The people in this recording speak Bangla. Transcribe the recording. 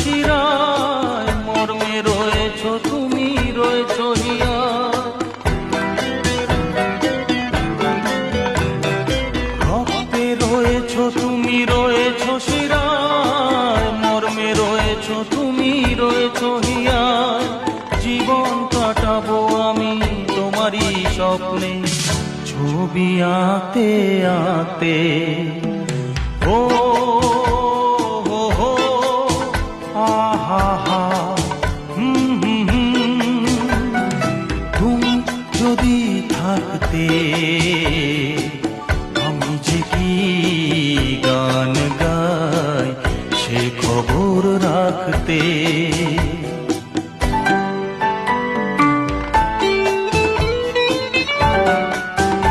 শিরায়, মর্মে রয়েছ তুমি, রয়েছ হিয়া। রক্তে রয়েছ তুমি, রয়েছ শিরায়, মর্মে রয়েছ তুমি, রয়েছ হিয়া। জীবন কাটাবো আমি তোমারই স্বপ্নে, ছবি আঁকতে আঁকতে। ও হো হো, আহা হা, তুমি যদি থাকতে আমি যে কি গান গাই সে খবর রাখতে।